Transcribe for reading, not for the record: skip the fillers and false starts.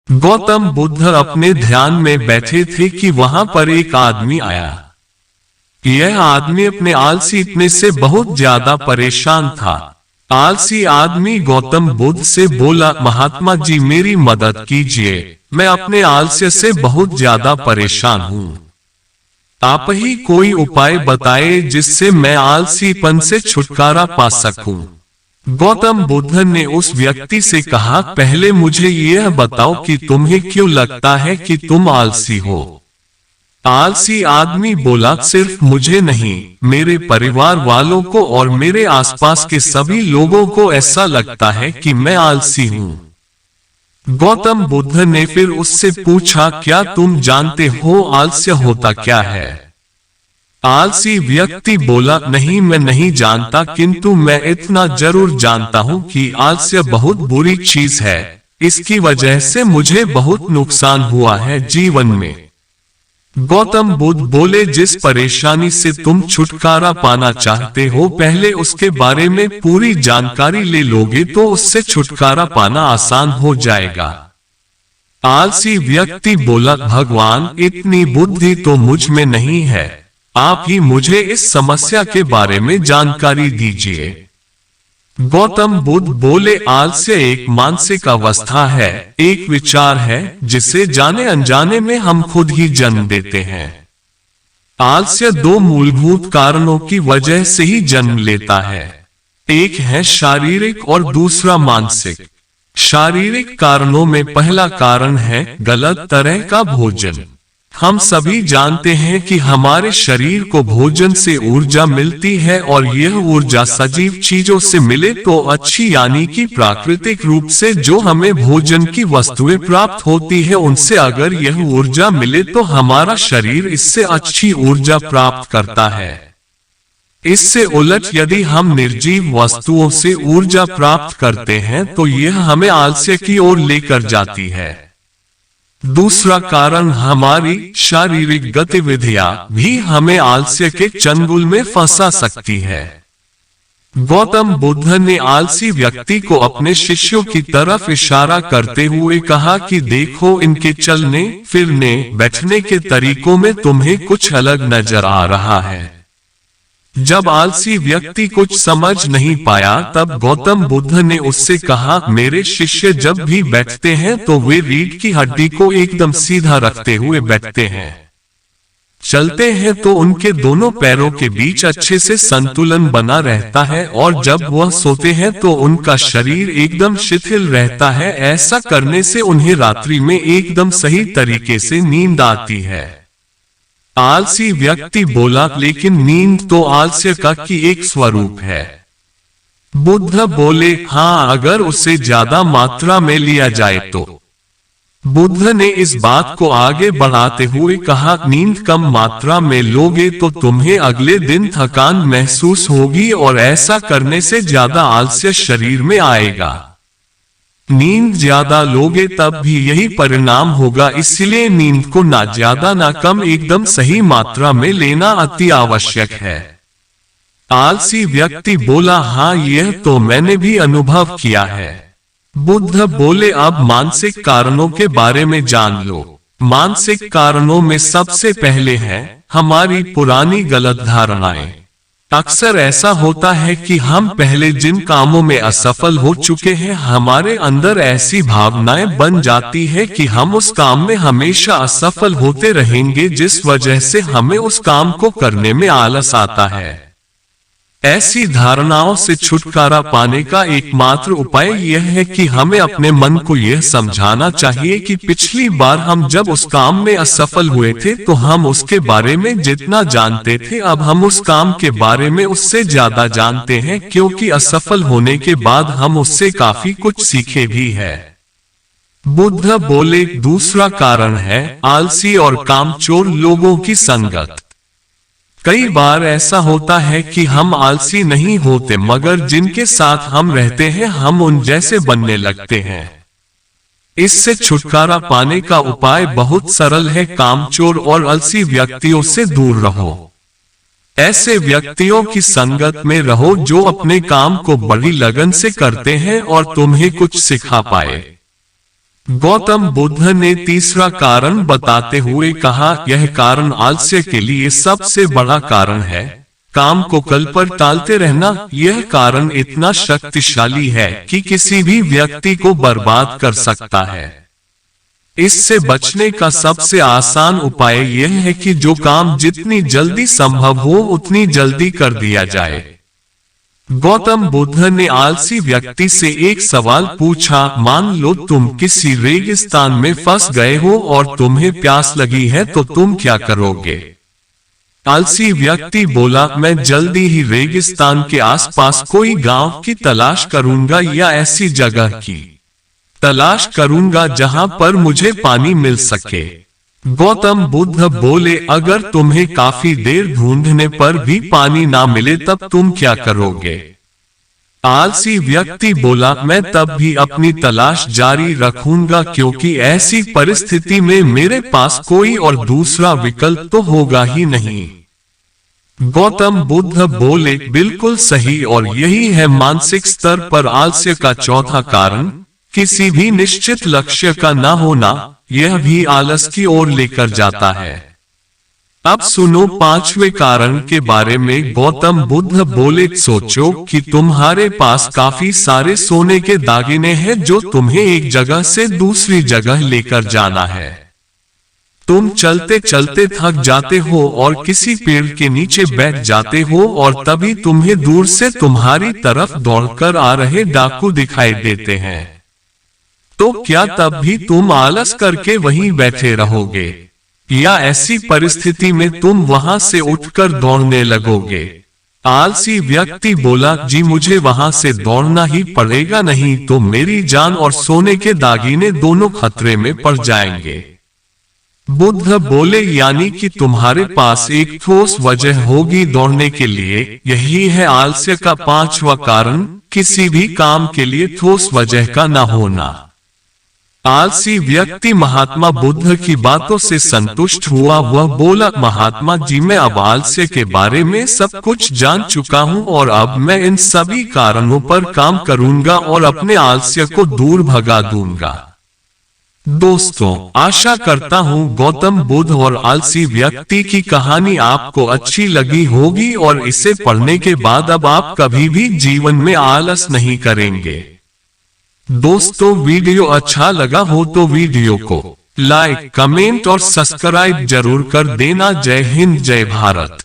गौतम बुद्ध अपने ध्यान में बैठे थे कि वहां पर एक आदमी आया। यह आदमी अपने आलसीपने से बहुत ज्यादा परेशान था। आलसी आदमी गौतम बुद्ध से बोला, महात्मा जी मेरी मदद कीजिए, मैं अपने आलस्य से बहुत ज्यादा परेशान हूँ। आप ही कोई उपाय बताए जिससे मैं आलसीपन से छुटकारा पा सकूं। गौतम बुद्ध ने उस व्यक्ति से कहा, पहले मुझे यह बताओ कि तुम्हें क्यों लगता है कि तुम आलसी हो। आलसी आदमी बोला, सिर्फ मुझे नहीं, मेरे परिवार वालों को और मेरे आसपास के सभी लोगों को ऐसा लगता है कि मैं आलसी हूँ। गौतम बुद्ध ने फिर उससे पूछा, क्या तुम जानते हो आलस्य होता क्या है? आलसी व्यक्ति बोला, नहीं मैं नहीं जानता, किंतु मैं इतना जरूर जानता हूँ कि आलस्य बहुत बुरी चीज है। इसकी वजह से मुझे बहुत नुकसान हुआ है जीवन में। गौतम बुद्ध बोले, जिस परेशानी से तुम छुटकारा पाना चाहते हो, पहले उसके बारे में पूरी जानकारी ले लोगे तो उससे छुटकारा पाना आसान हो जाएगा। आलसी व्यक्ति बोला, भगवान इतनी बुद्धि तो मुझ में नहीं है, आप ही मुझे इस समस्या के बारे में जानकारी दीजिए। गौतम बुद्ध बोले, आलस्य एक मानसिक अवस्था है, एक विचार है जिसे जाने अनजाने में हम खुद ही जन्म देते हैं। आलस्य दो मूलभूत कारणों की वजह से ही जन्म लेता है, एक है शारीरिक और दूसरा मानसिक। शारीरिक कारणों में पहला कारण है गलत तरह का भोजन। हम सभी जानते हैं कि हमारे शरीर को भोजन से ऊर्जा मिलती है और यह ऊर्जा सजीव चीजों से मिले तो अच्छी, यानी कि प्राकृतिक रूप से जो हमें भोजन की वस्तुएं प्राप्त होती है उनसे अगर यह ऊर्जा मिले तो हमारा शरीर इससे अच्छी ऊर्जा प्राप्त करता है। इससे उलट यदि हम निर्जीव वस्तुओं से ऊर्जा प्राप्त करते हैं तो यह हमें आलस्य की ओर लेकर जाती है। दूसरा कारण, हमारी शारीरिक गतिविधियां भी हमें आलस्य के चंगुल में फंसा सकती है। गौतम बुद्ध ने आलसी व्यक्ति को अपने शिष्यों की तरफ इशारा करते हुए कहा कि देखो, इनके चलने फिरने बैठने के तरीकों में तुम्हें कुछ अलग नजर आ रहा है। जब आलसी व्यक्ति कुछ समझ नहीं पाया तब गौतम बुद्ध ने उससे कहा, मेरे शिष्य जब भी बैठते हैं तो वे रीढ़ की हड्डी को एकदम सीधा रखते हुए बैठते हैं। चलते हैं तो उनके दोनों पैरों के बीच अच्छे से संतुलन बना रहता है और जब वह सोते हैं तो उनका शरीर एकदम शिथिल रहता है। ऐसा करने से उन्हें रात्रि में एकदम सही तरीके से नींद आती है। आलसी व्यक्ति बोला, लेकिन नींद तो आलस्य का की एक स्वरूप है। बुद्ध बोले, हाँ, अगर उसे ज्यादा मात्रा में लिया जाए तो। बुद्ध ने इस बात को आगे बढ़ाते हुए कहा, नींद कम मात्रा में लोगे तो तुम्हें अगले दिन थकान महसूस होगी और ऐसा करने से ज्यादा आलस्य शरीर में आएगा। नींद ज्यादा लोगे तब भी यही परिणाम होगा, इसलिए नींद को ना ज्यादा ना कम, एकदम सही मात्रा में लेना अति आवश्यक है। आलसी व्यक्ति बोला, हाँ, यह तो मैंने भी अनुभव किया है। बुद्ध बोले, अब मानसिक कारणों के बारे में जान लो। मानसिक कारणों में सबसे पहले है हमारी पुरानी गलत धारणाएं। अक्सर ऐसा होता है कि हम पहले जिन कामों में असफल हो चुके हैं, हमारे अंदर ऐसी भावनाएं बन जाती है कि हम उस काम में हमेशा असफल होते रहेंगे, जिस वजह से हमें उस काम को करने में आलस आता है। ऐसी धारणाओं से छुटकारा पाने का एकमात्र उपाय यह है कि हमें अपने मन को यह समझाना चाहिए कि पिछली बार हम जब उस काम में असफल हुए थे तो हम उसके बारे में जितना जानते थे, अब हम उस काम के बारे में उससे ज्यादा जानते हैं, क्योंकि असफल होने के बाद हम उससे काफी कुछ सीखे भी है। बुद्ध बोले, दूसरा कारण है आलसी और कामचोर लोगों की संगत। कई बार ऐसा होता है कि हम आलसी नहीं होते, मगर जिनके साथ हम रहते हैं हम उन जैसे बनने लगते हैं। इससे छुटकारा पाने का उपाय बहुत सरल है, कामचोर और आलसी व्यक्तियों से दूर रहो। ऐसे व्यक्तियों की संगत में रहो जो अपने काम को बड़ी लगन से करते हैं और तुम्हें कुछ सिखा पाए। गौतम बुद्ध ने तीसरा कारण बताते हुए कहा, यह कारण आलस्य के लिए सबसे बड़ा कारण है। काम को कल पर टालते रहना। यह कारण इतना शक्तिशाली है कि किसी भी व्यक्ति को बर्बाद कर सकता है। इससे बचने का सबसे आसान उपाय यह है कि जो काम जितनी जल्दी संभव हो उतनी जल्दी कर दिया जाए। गौतम बुद्ध ने आलसी व्यक्ति से एक सवाल पूछा, मान लो तुम किसी रेगिस्तान में फंस गए हो और तुम्हें प्यास लगी है तो तुम क्या करोगे? आलसी व्यक्ति बोला, मैं जल्दी ही रेगिस्तान के आसपास कोई गांव की तलाश करूंगा या ऐसी जगह की तलाश करूंगा जहां पर मुझे पानी मिल सके। गौतम बुद्ध बोले, अगर तुम्हें काफी देर ढूंढने पर भी पानी ना मिले तब तुम क्या करोगे? आलसी व्यक्ति बोला, मैं तब भी अपनी तलाश जारी रखूंगा क्योंकि ऐसी परिस्थिति में मेरे पास कोई और दूसरा विकल्प तो होगा ही नहीं। गौतम बुद्ध बोले, बिल्कुल सही, और यही है मानसिक स्तर पर आलस्य का चौथा कारण, किसी भी निश्चित लक्ष्य का न होना। यह भी आलस की ओर लेकर जाता है। अब सुनो पांचवें कारण के बारे में। गौतम बुद्ध बोले, सोचो कि तुम्हारे पास काफी सारे सोने के दागिने हैं जो तुम्हें एक जगह से दूसरी जगह लेकर जाना है। तुम चलते चलते थक जाते हो और किसी पेड़ के नीचे बैठ जाते हो और तभी तुम्हें दूर से तुम्हारी तरफ दौड़कर आ रहे डाकू दिखाई देते हैं। तो क्या तब भी तुम आलस करके वहीं बैठे रहोगे या ऐसी परिस्थिति में तुम वहां से उठकर दौड़ने लगोगे? आलसी व्यक्ति बोला, जी मुझे वहां से दौड़ना ही पड़ेगा, नहीं तो मेरी जान और सोने के दागिने दोनों खतरे में पड़ जाएंगे। बुद्ध बोले, यानी कि तुम्हारे पास एक ठोस वजह होगी दौड़ने के लिए। यही है आलस्य का पांचवा कारण, किसी भी काम के लिए ठोस वजह का न होना। आलसी व्यक्ति महात्मा बुद्ध की बातों से संतुष्ट हुआ। वह बोला, महात्मा जी, मैं अब आलस्य के बारे में सब कुछ जान चुका हूँ और अब मैं इन सभी कारणों पर काम करूंगा और अपने आलस्य को दूर भगा दूंगा। दोस्तों, आशा करता हूँ गौतम बुद्ध और आलसी व्यक्ति की कहानी आपको अच्छी लगी होगी और इसे पढ़ने के बाद अब आप कभी भी जीवन में आलस नहीं करेंगे। दोस्तों, वीडियो अच्छा लगा हो तो वीडियो को लाइक, कमेंट और सब्सक्राइब जरूर कर देना। जय हिंद, जय भारत।